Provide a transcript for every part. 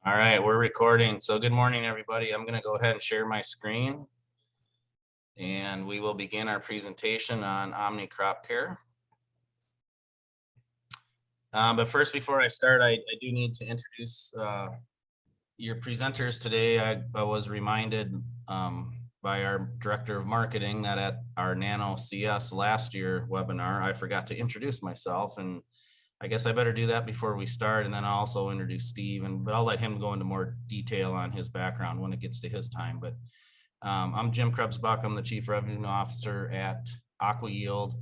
All right, we're recording. So good morning, everybody. I'm going to go ahead and share my screen, and we will begin our presentation on Omni Crop Care. But first, before I start, I do need to introduce your presenters today. I was reminded by our Director of Marketing that at our Nano CS last year webinar, I forgot to introduce myself, and I guess I better do that before we start, and then I'll also introduce Steve, but I'll let him go into more detail on his background when it gets to his time. But I'm Jim Krebsbach. I'm the Chief Revenue Officer at Aqua-Yield,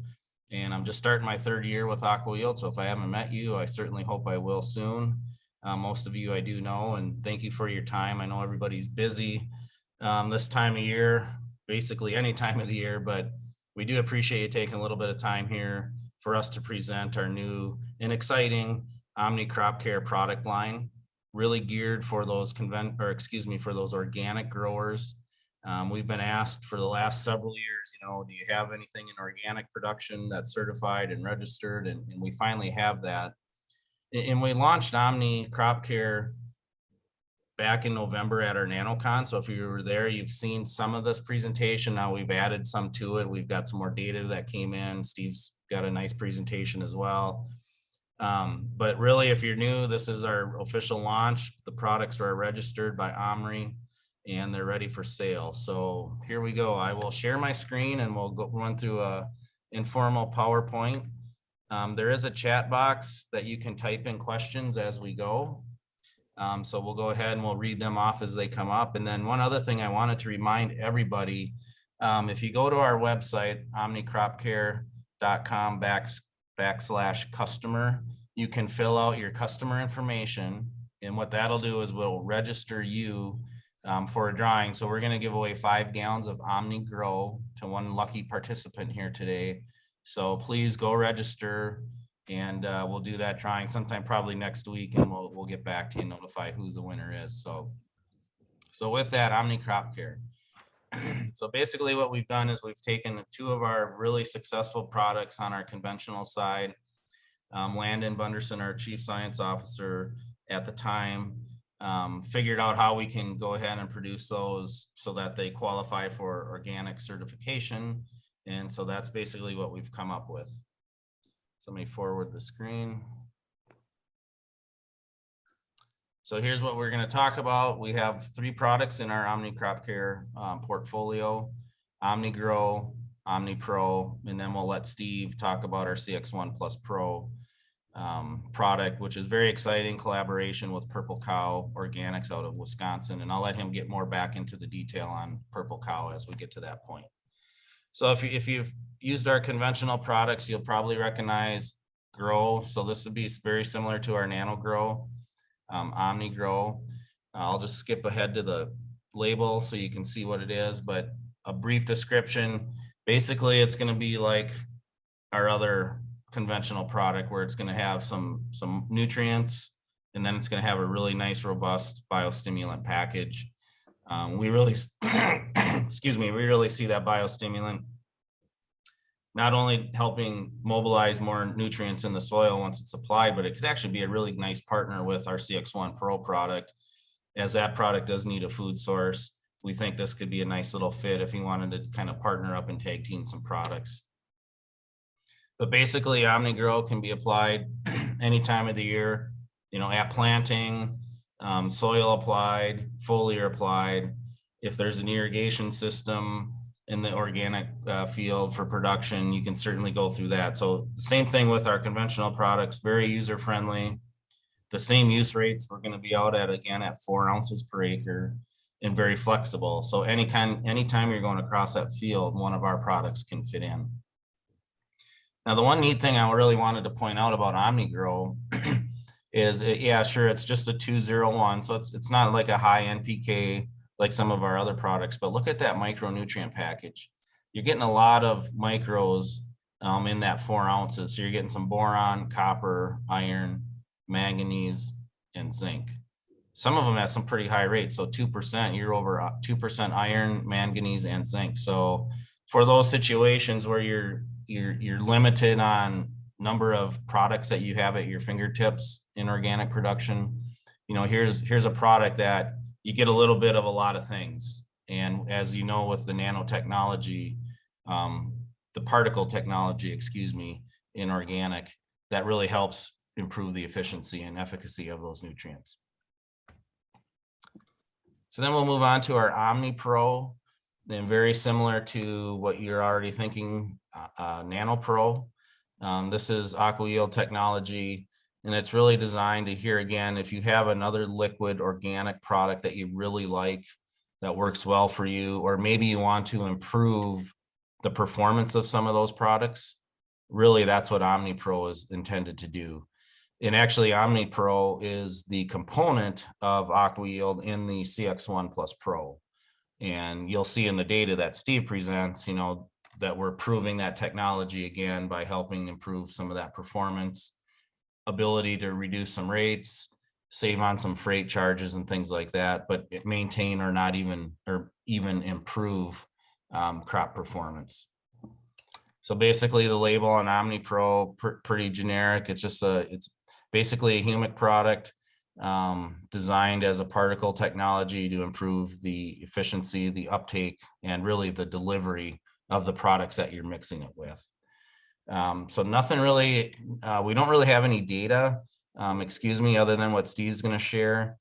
and I'm just starting my third year with Aqua-Yield. So if I haven't met you, I certainly hope I will soon. Most of you I do know, and thank you for your time. I know everybody's busy this time of year, basically any time of the year, but we do appreciate you taking a little bit of time here for us to present our new and exciting Omni Crop Care product line, really geared for those for those organic growers. We've been asked for the last several years, do you have anything in organic production that's certified and registered? And we finally have that. And we launched Omni Crop Care back in November at our NanoCon. So if you were there, you've seen some of this presentation. Now we've added some to it. We've got some more data that came in. Steve's got a nice presentation as well. But really, if you're new, this is our official launch. The products are registered by Omni and they're ready for sale. So here we go. I will share my screen and we'll run through a informal PowerPoint. There is a chat box that you can type in questions as we go. So we'll go ahead and we'll read them off as they come up. And then one other thing I wanted to remind everybody, if you go to our website, omnicropcare.com/customer, you can fill out your customer information. And what that'll do is we'll register you for a drawing. So we're going to give away 5 gallons of Omni Grow to one lucky participant here today. So please go register. And we'll do that drawing sometime probably next week, and we'll get back to you and notify who the winner is. So with that, Omni Crop Care. So basically what we've done is we've taken 2 of our really successful products on our conventional side. Landon Bunderson, our Chief Science Officer at the time, figured out how we can go ahead and produce those so that they qualify for organic certification. And so that's basically what we've come up with. So let me forward the screen. So here's what we're going to talk about. We have 3 products in our Omni Crop Care portfolio: Omni Grow, Omni Pro, and then we'll let Steve talk about our CX1 Plus Pro product, which is very exciting collaboration with Purple Cow Organics out of Wisconsin. And I'll let him get more back into the detail on Purple Cow as we get to that point. So if you've used our conventional products, you'll probably recognize Grow. So this would be very similar to our Nano Grow, Omni Grow. I'll just skip ahead to the label so you can see what it is, but a brief description. Basically, it's going to be like our other conventional product where it's going to have some nutrients, and then it's going to have a really nice, robust biostimulant package. We really, excuse me, we really see that biostimulant not only helping mobilize more nutrients in the soil once it's applied, but it could actually be a really nice partner with our CX1 Pro product, as that product does need a food source. We think this could be a nice little fit if you wanted to kind of partner up and tag team some products. But basically, OmniGrow can be applied any time of the year, at planting, soil applied, foliar applied. If there's an irrigation system in the organic field for production, you can certainly go through that. So same thing with our conventional products, very user friendly. The same use rates we're going to be out at, again, at 4 ounces per acre, and very flexible. So anytime you're going across that field, one of our products can fit in. Now, the one neat thing I really wanted to point out about OmniGrow is, yeah, sure, it's just a 201. So it's not like a high NPK like some of our other products, but look at that micronutrient package. You're getting a lot of micros in that 4 ounces. So you're getting some boron, copper, iron, manganese, and zinc. Some of them have some pretty high rates. So 2%, you're over 2% iron, manganese, and zinc. So for those situations where you're limited on number of products that you have at your fingertips in organic production, here's a product that you get a little bit of a lot of things. And as you know, with the nanotechnology, the particle technology, excuse me, in organic, that really helps improve the efficiency and efficacy of those nutrients. So then we'll move on to our Omni Pro. Then very similar to what you're already thinking, Nano Pro. This is Aqua-Yield Technology, and it's really designed to, here again, if you have another liquid organic product that you really like, that works well for you, or maybe you want to improve the performance of some of those products, really that's what Omni Pro is intended to do. And actually Omni Pro is the component of Aqua-Yield in the CX1 Plus Pro. And you'll see in the data that Steve presents, that we're proving that technology again by helping improve some of that performance, ability to reduce some rates, save on some freight charges and things like that, but maintain or not even, or even improve crop performance. So basically the label on Omni Pro, pretty generic. It's just it's basically a humic product designed as a particle technology to improve the efficiency, the uptake, and really the delivery of the products that you're mixing it with. So nothing really, we don't really have any data, other than what Steve's going to share,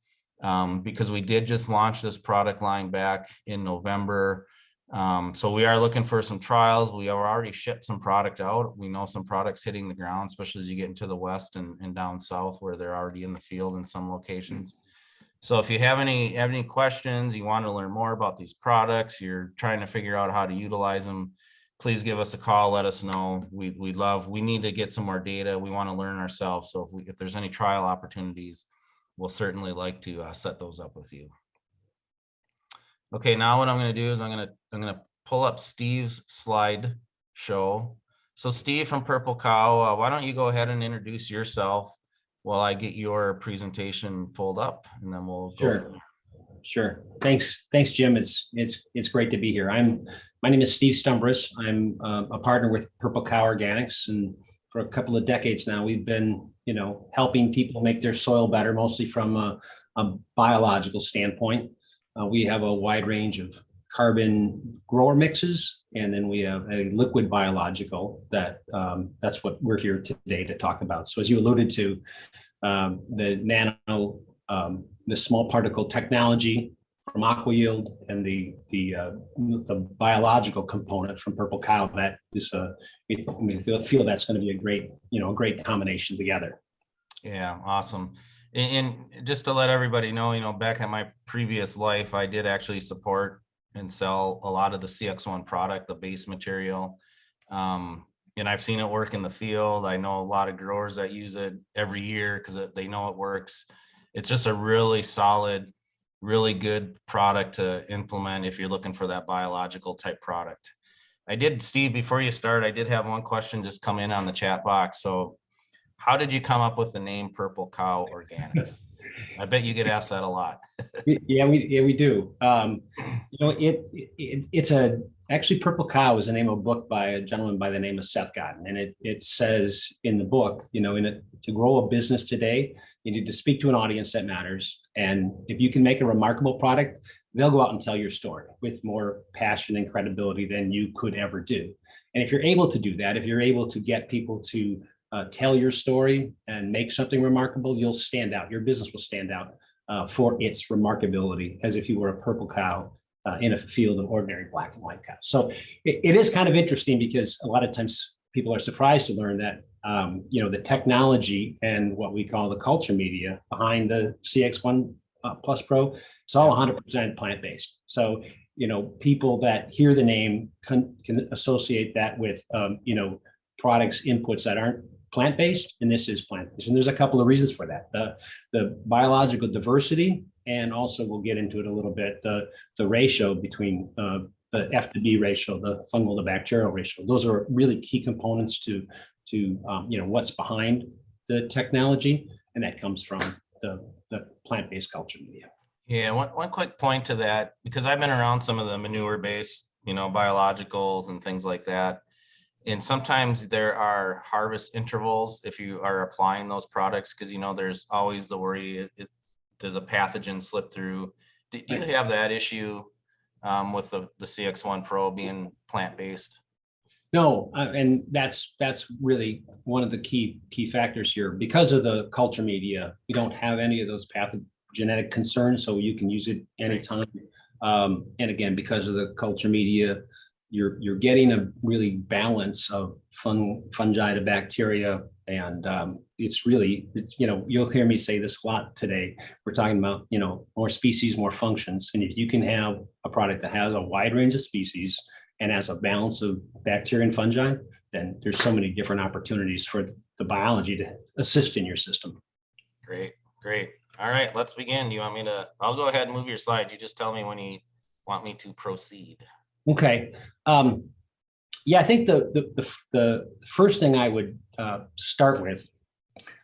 because we did just launch this product line back in November. So we are looking for some trials. We have already shipped some product out. We know some products hitting the ground, especially as you get into the West and down South where they're already in the field in some locations. So if you have any questions, you want to learn more about these products, you're trying to figure out how to utilize them, please give us a call. Let us know. We need to get some more data. We want to learn ourselves. So if there's any trial opportunities, we'll certainly like to set those up with you. Okay, now what I'm going to do is I'm going to pull up Steve's slide show. So Steve from Purple Cow, why don't you go ahead and introduce yourself while I get your presentation pulled up, and then we'll go from there. Sure. Thanks, Jim. It's great to be here. My name is Steve Stumbris. I'm a partner with Purple Cow Organics, and for a couple of decades now, we've been, helping people make their soil better, mostly from a biological standpoint. We have a wide range of carbon grower mixes, and then we have a liquid biological that's what we're here today to talk about. So as you alluded to, the nano, the small particle technology from Aqua-Yield and the biological component from Purple Cow, that is we feel that's going to be a great combination together. Yeah, awesome. And just to let everybody know, back in my previous life, I did actually support and sell a lot of the CX1 product, the base material. And I've seen it work in the field. I know a lot of growers that use it every year because they know it works. It's just a really solid, really good product to implement if you're looking for that biological type product. Steve, before you start, I did have one question just come in on the chat box. So how did you come up with the name Purple Cow Organics? I bet you get asked that a lot. Yeah, we do. It's actually Purple Cow is the name of a book by a gentleman by the name of Seth Godin, and it says in the book, to grow a business today, you need to speak to an audience that matters, and if you can make a remarkable product, they'll go out and tell your story with more passion and credibility than you could ever do. And if you're able to do that, if you're able to get people to tell your story and make something remarkable, you'll stand out. Your business will stand out for its remarkability, as if you were a purple cow in a field of ordinary black and white cows. So it is kind of interesting because a lot of times people are surprised to learn that the technology and what we call the culture media behind the CX1 Plus Pro, it's all 100% plant-based. So people that hear the name can associate that with products, inputs that aren't plant-based, and this is plant-based. And there's a couple of reasons for that. The biological diversity, and also we'll get into it a little bit, the ratio between the F to B ratio, the fungal to bacterial ratio. Those are really key components to what's behind the technology, and that comes from the plant-based culture media. Yeah, one quick point to that, because I've been around some of the manure-based, biologicals and things like that. And sometimes there are harvest intervals if you are applying those products, because there's always the worry does a pathogen slip through? Do you have that issue with the CX1 Pro being plant-based? No, and that's really one of the key factors here. Because of the culture media, we don't have any of those pathogenetic concerns, so you can use it anytime. And again, because of the culture media, you're getting a really balance of fungi to bacteria, and it's you'll hear me say this a lot today. We're talking about more species, more functions, and if you can have a product that has a wide range of species and has a balance of bacteria and fungi, then there's so many different opportunities for the biology to assist in your system. Great. All right, let's begin. Do you want me to? I'll go ahead and move your slides. You just tell me when you want me to proceed. Okay. Yeah, I think the first thing I would start with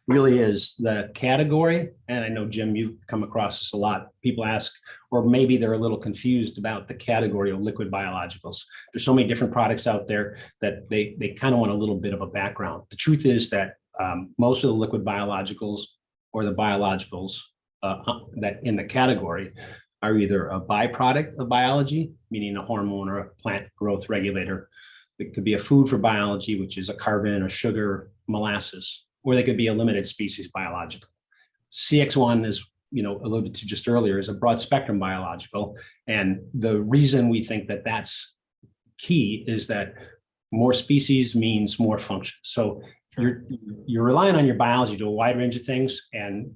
really is the category. And I know, Jim, you've come across this a lot. People ask, or maybe they're a little confused about the category of liquid biologicals. There's so many different products out there that they kind of want a little bit of a background. The truth is that most of the liquid biologicals or the biologicals that in the category are either a byproduct of biology, meaning a hormone or a plant growth regulator. It could be a food for biology, which is a carbon, a sugar, molasses, or they could be a limited species biological. CX1 is, alluded to just earlier, is a broad spectrum biological. And the reason we think that that's key is that more species means more function. So you're relying on your biology to do a wide range of things, and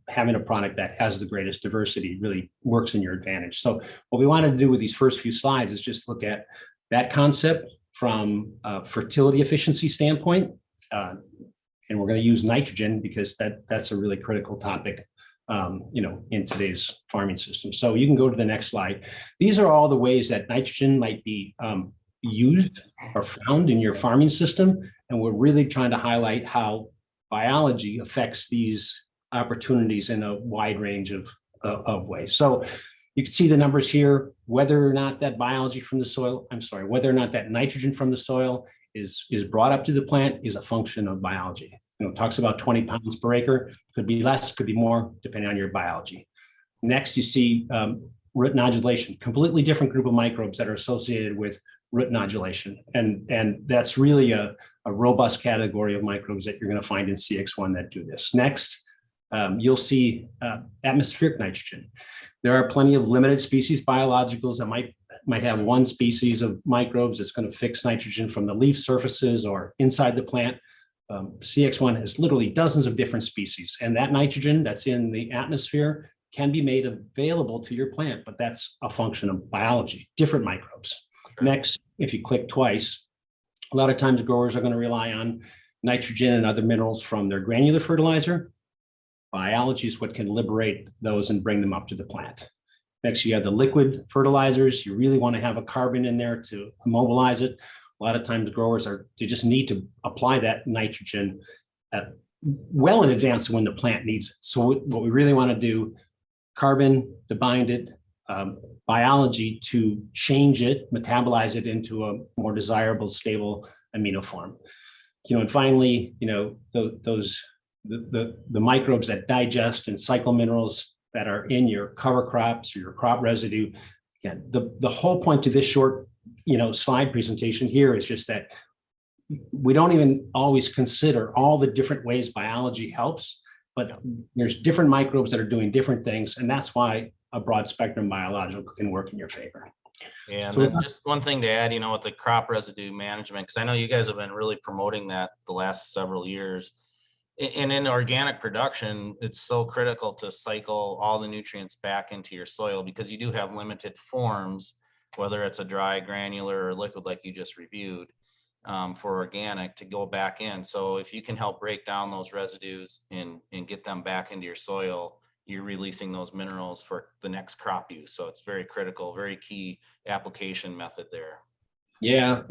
having a product that has the greatest diversity really works in your advantage. So what we wanted to do with these first few slides is just look at that concept from a fertility efficiency standpoint. And we're going to use nitrogen because that's a really critical topic, in today's farming system. So you can go to the next slide. These are all the ways that nitrogen might be used or found in your farming system. And we're really trying to highlight how biology affects these opportunities in a wide range of ways. So you can see the numbers here, whether or not that whether or not that nitrogen from the soil is brought up to the plant is a function of biology. It talks about 20 pounds per acre, could be less, could be more, depending on your biology. Next, you see root nodulation, completely different group of microbes that are associated with root nodulation. And that's really a robust category of microbes that you're going to find in CX1 that do this. Next, you'll see atmospheric nitrogen. There are plenty of limited species biologicals that might have one species of microbes that's going to fix nitrogen from the leaf surfaces or inside the plant. CX1 has literally dozens of different species, and that nitrogen that's in the atmosphere can be made available to your plant, but that's a function of biology, different microbes. Sure. Next, if you click twice, a lot of times growers are going to rely on nitrogen and other minerals from their granular fertilizer. Biology is what can liberate those and bring them up to the plant. Next, you have the liquid fertilizers. You really want to have a carbon in there to immobilize it. A lot of times growers they just need to apply that nitrogen well in advance of when the plant needs it. So what we really want to do, carbon to bind it, biology to change it, metabolize it into a more desirable, stable amino form. And finally, the microbes that digest and cycle minerals that are in your cover crops or your crop residue. Again, the whole point to this short slide presentation here is just that we don't even always consider all the different ways biology helps, but there's different microbes that are doing different things, and that's why a broad spectrum biological can work in your favor. Yeah, and then just one thing to add, with the crop residue management, because I know you guys have been really promoting that the last several years. And in organic production, it's so critical to cycle all the nutrients back into your soil, because you do have limited forms, whether it's a dry, granular, or liquid like you just reviewed, for organic to go back in. So if you can help break down those residues and get them back into your soil, you're releasing those minerals for the next crop use. So it's very critical, very key application method there. Yeah,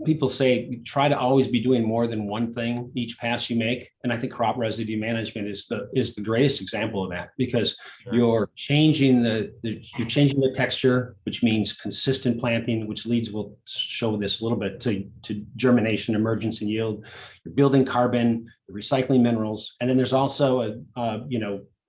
people say try to always be doing more than one thing each pass you make, and I think crop residue management is the greatest example of that, because sure. You're changing the texture, which means consistent planting, which leads, we'll show this a little bit, to germination, emergence, and yield. You're building carbon, you're recycling minerals, and then there's also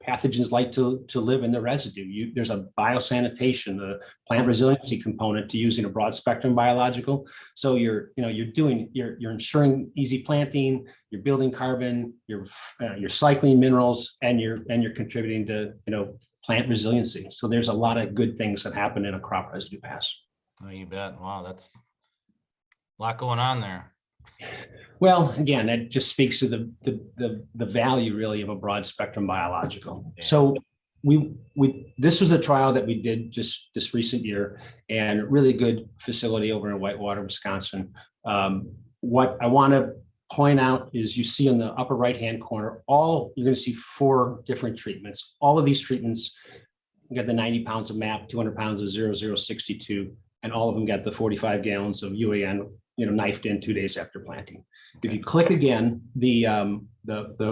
pathogens like to live in the residue. There's a biosanitation, the plant resiliency component to using a broad spectrum biological. So you're ensuring easy planting, you're building carbon, you're cycling minerals, and you're contributing to plant resiliency. So there's a lot of good things that happen in a crop residue pass. Oh, you bet. Wow, that's a lot going on there. Well, again, that just speaks to the value really of a broad spectrum biological. Yeah. So this was a trial that we did just this recent year, and really good facility over in Whitewater, Wisconsin. What I want to point out is you see in the upper right-hand corner, you're going to see 4 different treatments. All of these treatments, you got the 90 pounds of MAP, 200 pounds of 0062, and all of them got the 45 gallons of UAN, knifed in 2 days after planting. Okay. If you click again, the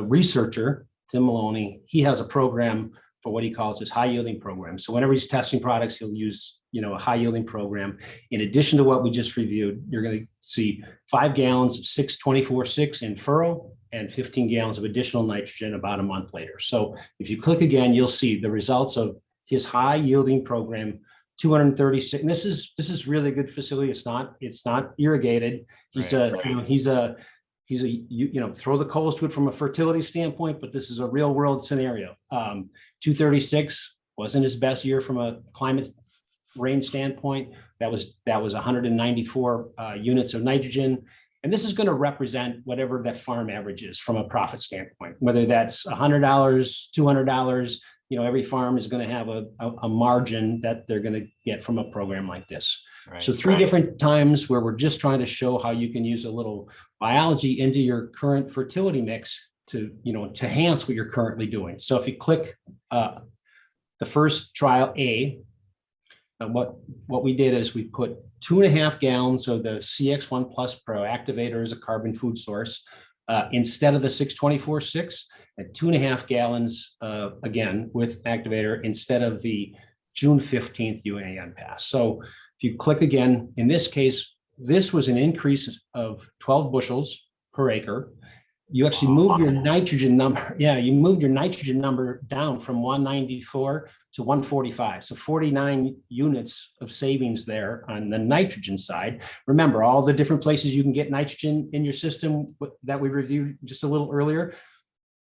researcher, Tim Maloney, he has a program for what he calls his high yielding program. So whenever he's testing products, he'll use a high yielding program. In addition to what we just reviewed, you're going to see 5 gallons of 624-6 in furrow and 15 gallons of additional nitrogen about a month later. So if you click again, you'll see the results of his high yielding program. 236, and this is really good facility. It's not irrigated. He's Right. Throw the coals to it from a fertility standpoint, but this is a real world scenario. 236 wasn't his best year from a climate range standpoint. That was 194 units of nitrogen. And this is going to represent whatever that farm average is from a profit standpoint, whether that's $100, $200, every farm is going to have a margin that they're going to get from a program like this. Right. So 3 different times where we're just trying to show how you can use a little biology into your current fertility mix to enhance what you're currently doing. So if you click the first trial A, what we did is we put 2.5 gallons of the CX1 Plus Pro activator as a carbon food source instead of the 624-6, and 2.5 gallons again with activator instead of the June 15th UAN pass. So if you click again, in this case, this was an increase of 12 bushels per acre. You actually moved your nitrogen number. Yeah, you moved your nitrogen number down from 194 to 145. So 49 units of savings there on the nitrogen side. Remember, all the different places you can get nitrogen in your system that we reviewed just a little earlier,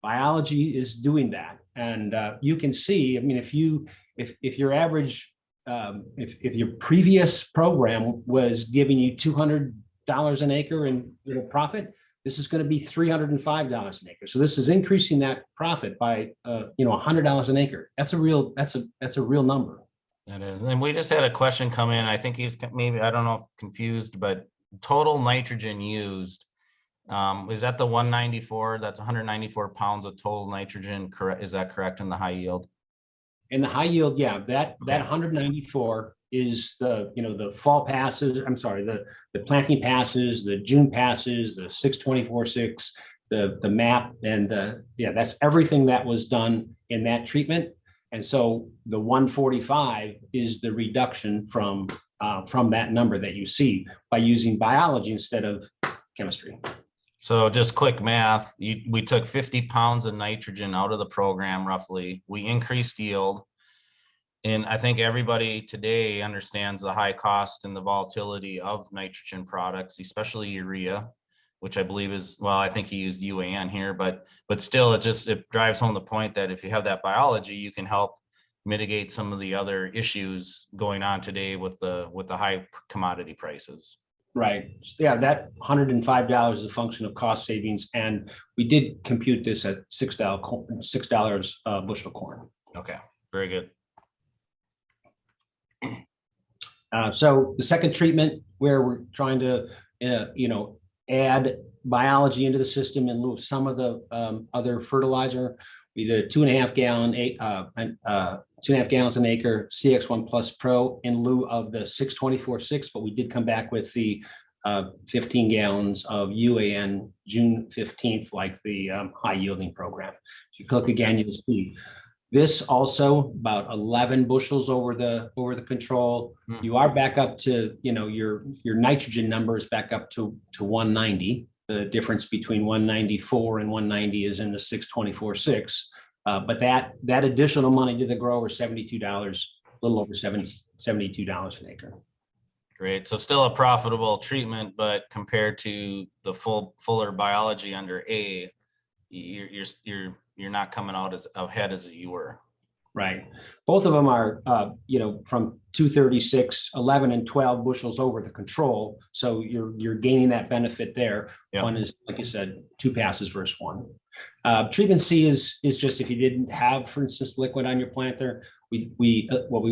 biology is doing that. And you can see, if your average, if your previous program was giving you $200 an acre in profit, this is going to be $305 an acre. So this is increasing that profit by $100 an acre. That's a real number. It is. And we just had a question come in. I think he's maybe, I don't know if confused, but total nitrogen used, is that the 194? That's 194 pounds of total nitrogen. Correct? Is that correct in the high yield? In the high yield, yeah, that 194 is the fall passes. I'm sorry, the planting passes, the June passes, the 624-6, the MAP, and that's everything that was done in that treatment. And so the 145 is the reduction from that number that you see by using biology instead of chemistry. So just quick math, we took 50 pounds of nitrogen out of the program roughly. We increased yield. And I think everybody today understands the high cost and the volatility of nitrogen products, especially urea, which I believe is, well, I think he used UAN here, but still it drives home the point that if you have that biology, you can help mitigate some of the other issues going on today with the high commodity prices. Right. Yeah, that $105 is a function of cost savings, and we did compute this at $6 bushel corn. Okay, very good. So the second treatment, where we're trying to add biology into the system in lieu of some of the other fertilizer, we did a 2.5 gallons an acre CX1 Plus Pro in lieu of the 624-6, but we did come back with the 15 gallons of UAN June 15th, like the high yielding program. If you click again, you'll see this also about 11 bushels over the control. You are back up to, your nitrogen number is back up to 190. The difference between 194 and 190 is in the 624-6. But that additional money to the grower, $72, a little over $72 an acre. Great. So still a profitable treatment, but compared to the fuller biology under A, you're not coming out as ahead as you were. Right. Both of them are, from 236, 11 and 12 bushels over the control. So you're gaining that benefit there. Yep. One is, like you said, 2 passes versus 1. Treatment C is just if you didn't have, for instance, liquid on your planter, what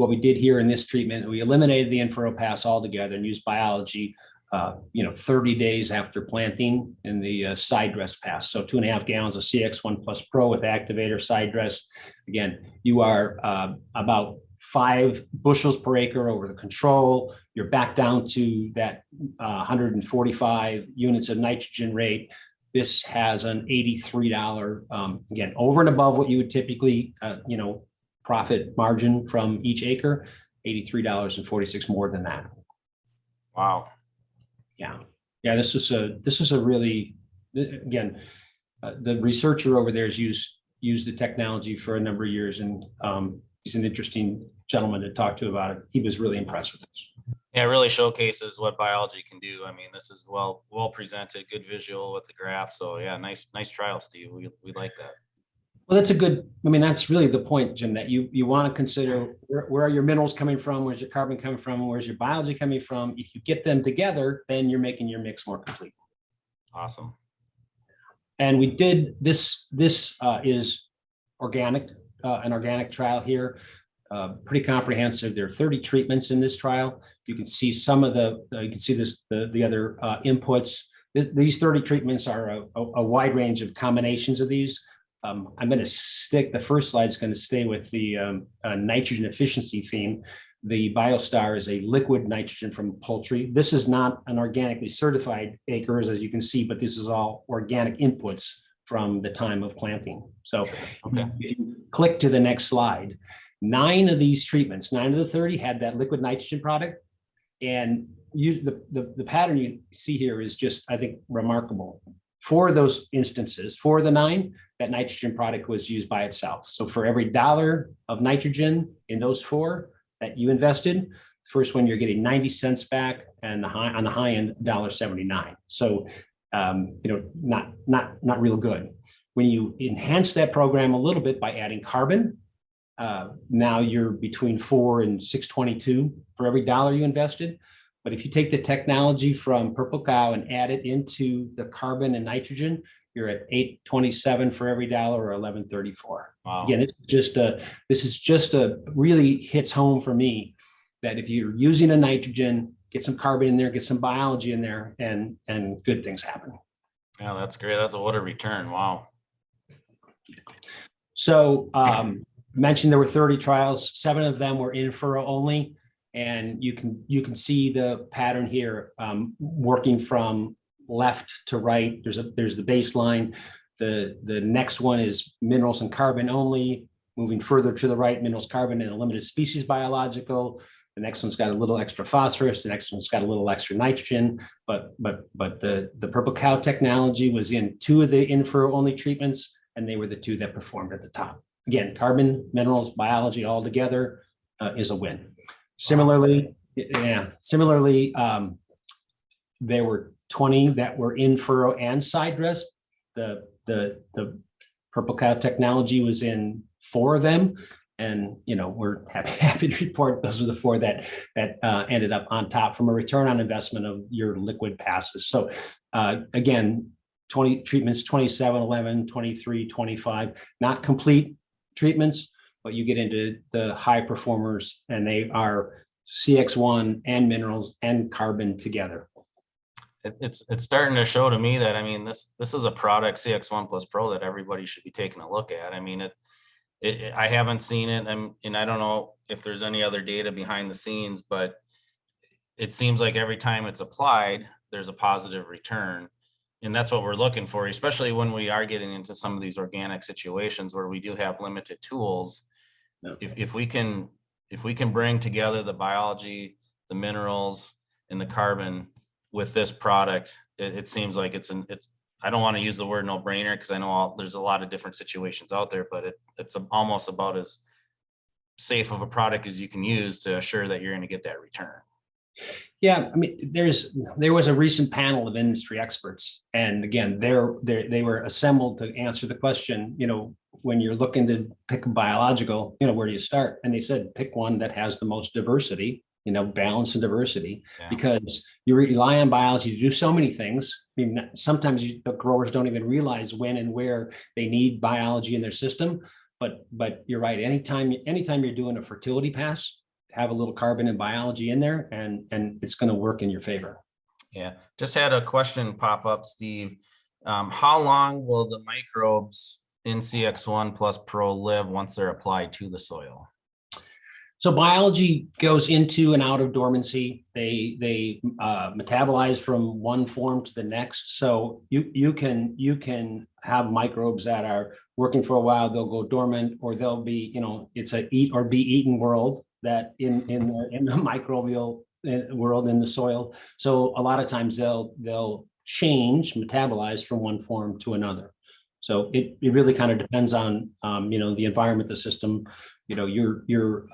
we did here in this treatment, we eliminated the in-furrow pass altogether and used biology 30 days after planting in the side dress pass. So 2.5 gallons of CX1 Plus Pro with activator side dress. Again, you are about 5 bushels per acre over the control. You're back down to that 145 units of nitrogen rate. This has an $83, again, over and above what you would typically, profit margin from each acre, $83.46 more than that. Wow. Yeah. This is a really, again, the researcher over there has used the technology for a number of years, and he's an interesting gentleman to talk to about it. He was really impressed with this. Yeah, it really showcases what biology can do. I mean, this is well presented, good visual with the graph. So yeah, nice trial, Steve. We like that. Well, that's really the point, Jim, that you want to consider where are your minerals coming from? Where's your carbon coming from? Where's your biology coming from? If you get them together, then you're making your mix more complete. Awesome. And we did this is organic, an organic trial here, pretty comprehensive. There are 30 treatments in this trial. You can see some of you can see the other inputs. These 30 treatments are a wide range of combinations of these. I'm going to the first slide is going to stay with the nitrogen efficiency theme. The BioStar is a liquid nitrogen from poultry. This is not an organically certified acres, as you can see, but this is all organic inputs from the time of planting. So okay. If you click to the next slide, 9 of these treatments, 9 of the 30 had that liquid nitrogen product. And the pattern you see here is just, I think, remarkable. For those instances, for the 9, that nitrogen product was used by itself. So for every $1 of nitrogen in those 4 that you invested, first one you're getting 90 cents back, and on the high end, $1.79. So not real good. When you enhance that program a little bit by adding carbon, now you're between 4 and 6.22 for every $1 you invested. But if you take the technology from Purple Cow and add it into the carbon and nitrogen, you're at 8.27 for every $1 or 11.34. Wow. Again, this is just a really hits home for me that if you're using a nitrogen, get some carbon in there, get some biology in there, and good things happen. Yeah, that's great. What a return. Wow. So mentioned there were 30 trials, 7 of them were in furrow only. And you can see the pattern here, working from left to right. There's the baseline. The next one is minerals and carbon only. Moving further to the right, minerals, carbon, and a limited species biological. The next one's got a little extra phosphorus. The next one's got a little extra nitrogen. But the Purple Cow technology was in 2 of the in-furrow only treatments, and they were the 2 that performed at the top. Again, carbon, minerals, biology all together is a win. Similarly, there were 20 that were in furrow and side dress. The Purple Cow technology was in 4 of them, and we're happy to report those are the 4 that ended up on top from a return on investment of your liquid passes. So again, 20 treatments, 27, 11, 23, 25, not complete treatments, but you get into the high performers, and they are CX1 and minerals and carbon together. It's starting to show to me that, I mean, this is a product, CX1 Plus Pro, that everybody should be taking a look at. I mean, I haven't seen it, and I don't know if there's any other data behind the scenes, but it seems like every time it's applied, there's a positive return. And that's what we're looking for, especially when we are getting into some of these organic situations where we do have limited tools. No. If we can bring together the biology, the minerals, and the carbon with this product, it seems like it's I don't want to use the word no brainer because I know there's a lot of different situations out there, but it's almost about as safe of a product as you can use to assure that you're going to get that return. Yeah, I mean, there was a recent panel of industry experts, and again, they were assembled to answer the question, when you're looking to pick a biological, where do you start? And they said, pick one that has the most diversity, balance and diversity, because you rely on biology to do so many things. I mean, sometimes the growers don't even realize when and where they need biology in their system. But you're right. Anytime you're doing a fertility pass, have a little carbon and biology in there, and it's going to work in your favor. Yeah, just had a question pop up, Steve. How long will the microbes in CX1 Plus Pro live once they're applied to the soil? So biology goes into and out of dormancy. They metabolize from one form to the next. So you can have microbes that are working for a while. They'll go dormant, or they'll be, it's a eat or be eaten world that in the microbial world in the soil. So a lot of times they'll change, metabolize from one form to another. So it really kind of depends on the environment, the system. You're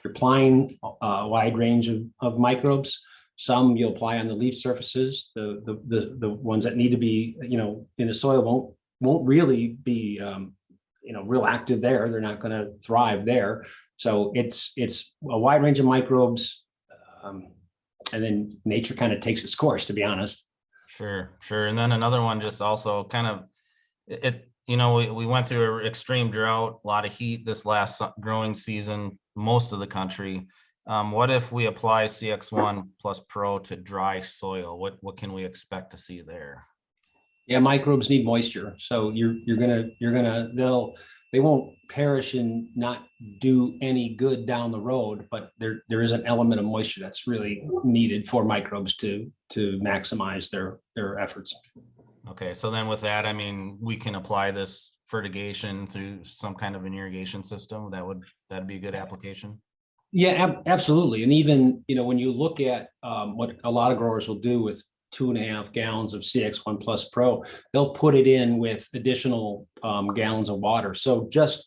applying a wide range of microbes. Some you'll apply on the leaf surfaces. The ones that need to be in the soil won't really be real active there. They're not going to thrive there. So it's a wide range of microbes, and then nature kind of takes its course, to be honest. Sure. And then another one, just also kind of we went through an extreme drought, a lot of heat this last growing season, most of the country. What if we apply CX1 Plus Pro to dry soil? What can we expect to see there? Yeah, microbes need moisture. So they won't perish and not do any good down the road, but there is an element of moisture that's really needed for microbes to maximize their efforts. Okay, so then with that, I mean, we can apply this fertigation through some kind of an irrigation system. That'd be a good application. Yeah, absolutely. And even, when you look at what a lot of growers will do with 2.5 gallons of CX1 Plus Pro, they'll put it in with additional gallons of water. So just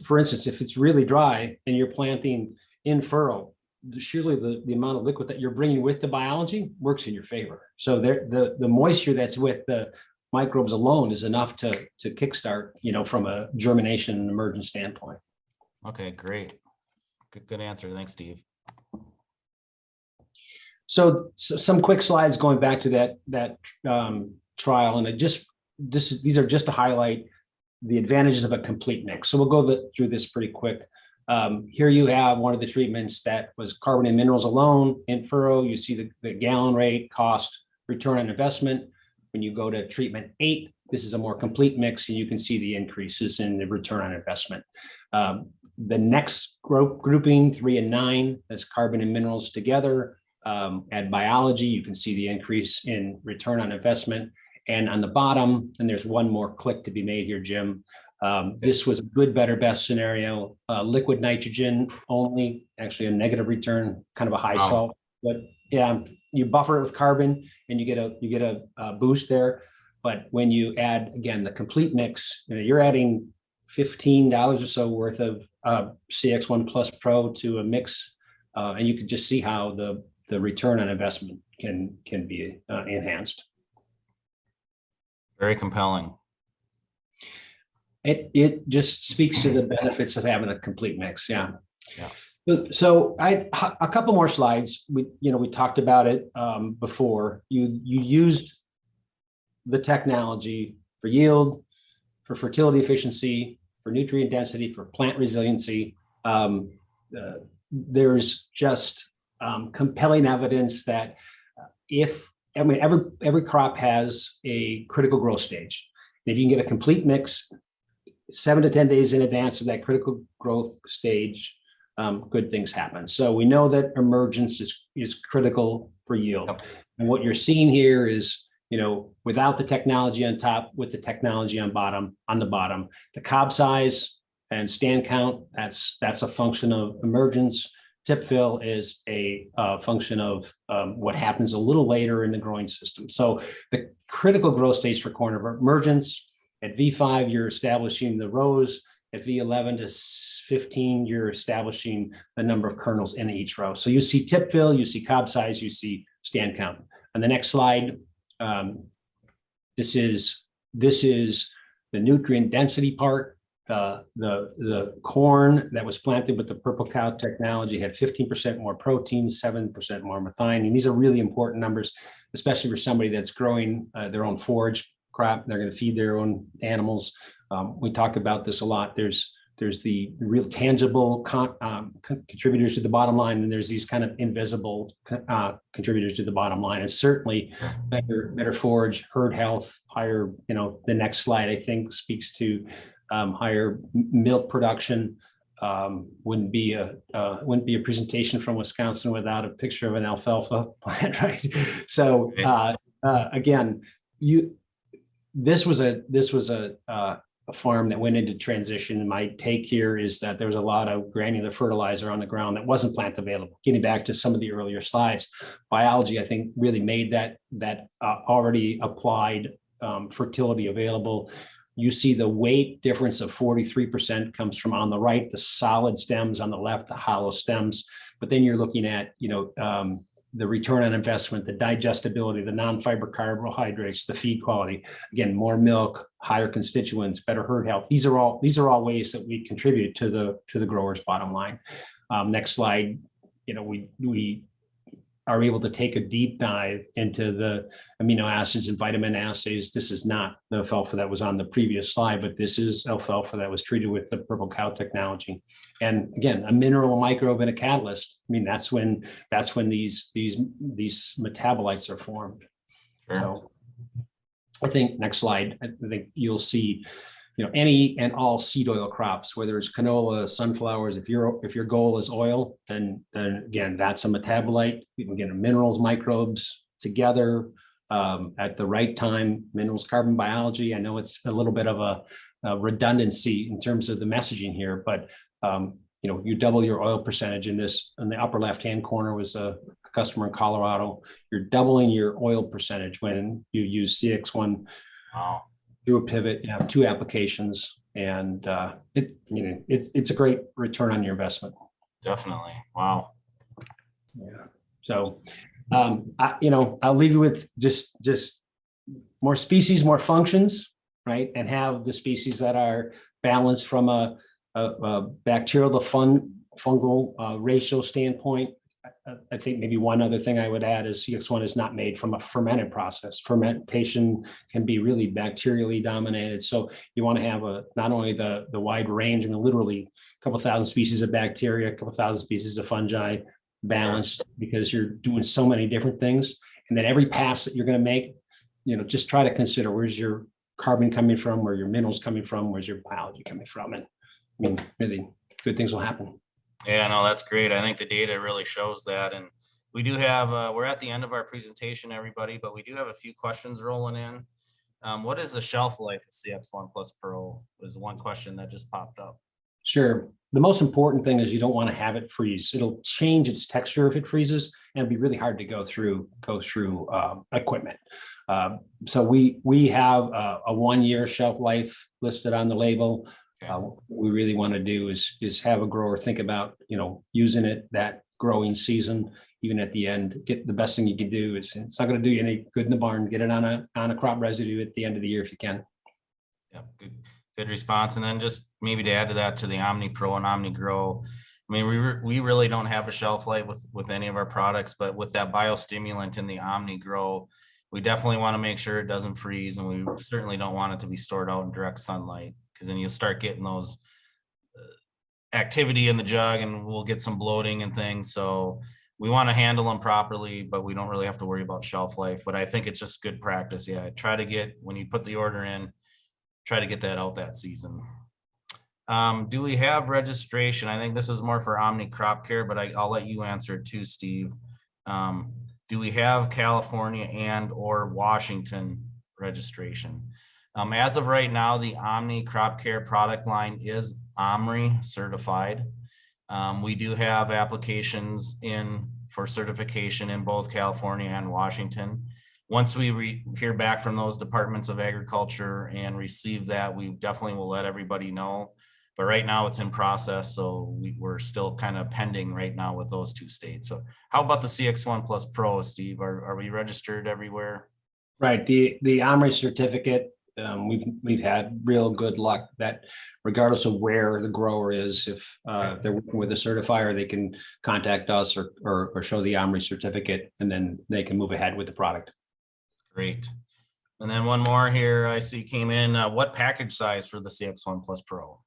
for instance, if it's really dry and you're planting in furrow, surely the amount of liquid that you're bringing with the biology works in your favor. So the moisture that's with the microbes alone is enough to kickstart, from a germination and emergence standpoint. Okay, great. Good answer. Thanks, Steve. So some quick slides going back to that trial, and these are just to highlight the advantages of a complete mix. So we'll go through this pretty quick. Here you have one of the treatments that was carbon and minerals alone in furrow. You see the gallon rate, cost, return on investment. When you go to treatment 8, this is a more complete mix, and you can see the increases in the return on investment. The next grouping, 3 and 9, that's carbon and minerals together. Add biology, you can see the increase in return on investment. And on the bottom, and there's one more click to be made here, Jim. This was a good, better, best scenario. Liquid nitrogen only, actually a negative return, kind of a high salt. But yeah, you buffer it with carbon, and you get a boost there. But when you add, again, the complete mix, you're adding $15 or so worth of CX1 Plus Pro to a mix, and you can just see how the return on investment can be enhanced. Very compelling. It just speaks to the benefits of having a complete mix. Yeah. So a couple more slides. We talked about it before. You used the technology for yield, for fertility efficiency, for nutrient density, for plant resiliency. There's just compelling evidence that every crop has a critical growth stage. If you can get a complete mix 7 to 10 days in advance of that critical growth stage, good things happen. So we know that emergence is critical for yield. And what you're seeing here is, without the technology on top, with the technology on the bottom, the cob size and stand count, that's a function of emergence. Tip fill is a function of what happens a little later in the growing system. So the critical growth stage for corn are emergence. At V5, you're establishing the rows. At V11 to 15, you're establishing the number of kernels in each row. So you see tip fill, you see cob size, you see stand count. On the next slide, this is the nutrient density part. The corn that was planted with the purple cow technology had 15% more protein, 7% more methionine. And these are really important numbers, especially for somebody that's growing their own forage crop. They're going to feed their own animals. We talk about this a lot. There's the real tangible contributors to the bottom line, and there's these kind of invisible contributors to the bottom line. And certainly better forage, herd health, higher, the next slide, I think, speaks to higher milk production. Wouldn't be a presentation from Wisconsin without a picture of an alfalfa plant, right? So again, this was a farm that went into transition. And my take here is that there was a lot of granular fertilizer on the ground that wasn't plant available. Getting back to some of the earlier slides, biology, I think, really made that already applied fertility available. You see the weight difference of 43% comes from, on the right, the solid stems, on the left, the hollow stems. But then you're looking at, the return on investment, the digestibility, the non-fiber carbohydrates, the feed quality. Again, more milk, higher constituents, better herd health. These are all ways that we contribute to the grower's bottom line. Next slide. We are able to take a deep dive into the amino acids and vitamin assays. This is not the alfalfa that was on the previous slide, but this is alfalfa that was treated with the purple cow technology. And again, a mineral, a microbe, and a catalyst. I mean, that's when these metabolites are formed. Sure. So I think next slide, I think you'll see, any and all seed oil crops, whether it's canola, sunflowers. If your goal is oil, then again, that's a metabolite. You can get minerals, microbes together at the right time. Minerals, carbon biology. I know it's a little bit of a redundancy in terms of the messaging here, but you double your oil percentage in this. In the upper left-hand corner was a customer in Colorado. You're doubling your oil percentage when you use CX1. Wow. Do a pivot, you have 2 applications, and it's a great return on your investment. Definitely. Wow. Yeah. So, I'll leave you with just more species, more functions, right? And have the species that are balanced from a bacterial to fungal ratio standpoint. I think maybe one other thing I would add is CX1 is not made from a fermented process. Fermentation can be really bacterially dominated. So you want to have not only the wide range, literally a couple thousand species of bacteria, a couple thousand species of fungi balanced, because you're doing so many different things. And then every pass that you're going to make, just try to consider, where's your carbon coming from, where your minerals coming from, where's your biology coming from. And really good things will happen. Yeah, no, that's great. I think the data really shows that. And we do have, we're at the end of our presentation, everybody, but we do have a few questions rolling in. What is the shelf life of CX1 Plus Pro is one question that just popped up. Sure. The most important thing is you don't want to have it freeze. It'll change its texture if it freezes, and it'll be really hard to go through equipment. So we have a 1-year shelf life listed on the label. What we really want to do is have a grower think about, using it that growing season. Even at the end, get the best thing you can do is, it's not going to do you any good in the barn. Get it on a crop residue at the end of the year if you can. Yeah, good response. And then just maybe to add to that, to the Omni Pro and Omni Grow. I mean, we really don't have a shelf life with any of our products, but with that biostimulant in the Omni Grow, we definitely want to make sure it doesn't freeze, and we certainly don't want it to be stored out in direct sunlight, because then you'll start getting those activity in the jug, and we'll get some bloating and things. So we want to handle them properly, but we don't really have to worry about shelf life. But I think it's just good practice. Yeah, try to get, when you put the order in, try to get that out that season. Do we have registration? I think this is more for Omni Crop Care, but I'll let you answer it too, Steve. Do we have California and or Washington registration? As of right now, the Omni Crop Care product line is Omni certified. We do have applications in for certification in both California and Washington. Once we hear back from those departments of agriculture and receive that, we definitely will let everybody know. But right now it's in process, so we're still kind of pending right now with those two states. So how about the CX1 Plus Pro, Steve? Are we registered everywhere? Right, the Omni certificate, we've had real good luck that regardless of where the grower is, if they're working with a certifier, they can contact us or show the Omni certificate, and then they can move ahead with the product. Great. And then one more here I see came in. What package size for the CX1 Plus Pro?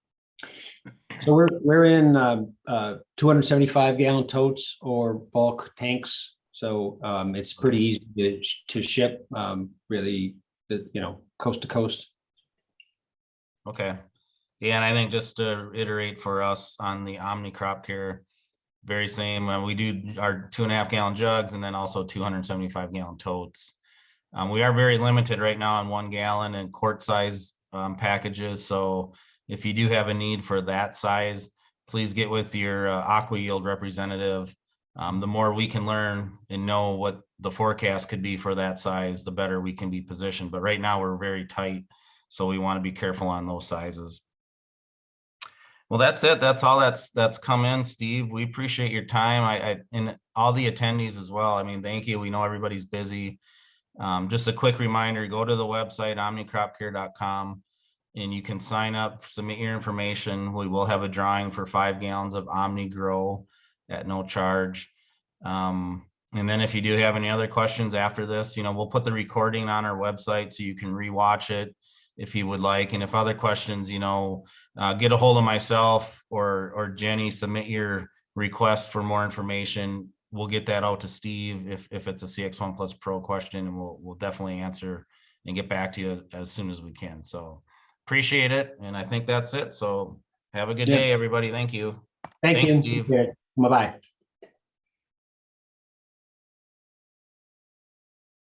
So we're in 275 gallon totes or bulk tanks. So it's pretty easy to ship, really, coast to coast. Okay. Yeah, and I think just to iterate for us on the Omni Crop Care, very same. We do our 2.5 gallon jugs and then also 275 gallon totes. We are very limited right now on 1 gallon and quart size packages. So if you do have a need for that size, please get with your Aqua-Yield representative. The more we can learn and know what the forecast could be for that size, the better we can be positioned. But right now we're very tight, so we want to be careful on those sizes. Well, that's it. That's all that's come in, Steve. We appreciate your time. And all the attendees as well. I mean, thank you. We know everybody's busy. Just a quick reminder, go to the website, omnicropcare.com, and you can sign up, submit your information. We will have a drawing for 5 gallons of Omni Grow at no charge. And then if you do have any other questions after this, we'll put the recording on our website so you can rewatch it if you would like. And if other questions, get a hold of myself or Jenny, submit your request for more information. We'll get that out to Steve if it's a CX1 Plus Pro question, and we'll definitely answer and get back to you as soon as we can. So appreciate it. And I think that's it. So have a good day, everybody. Thank you. Thanks, Steve. Bye-bye.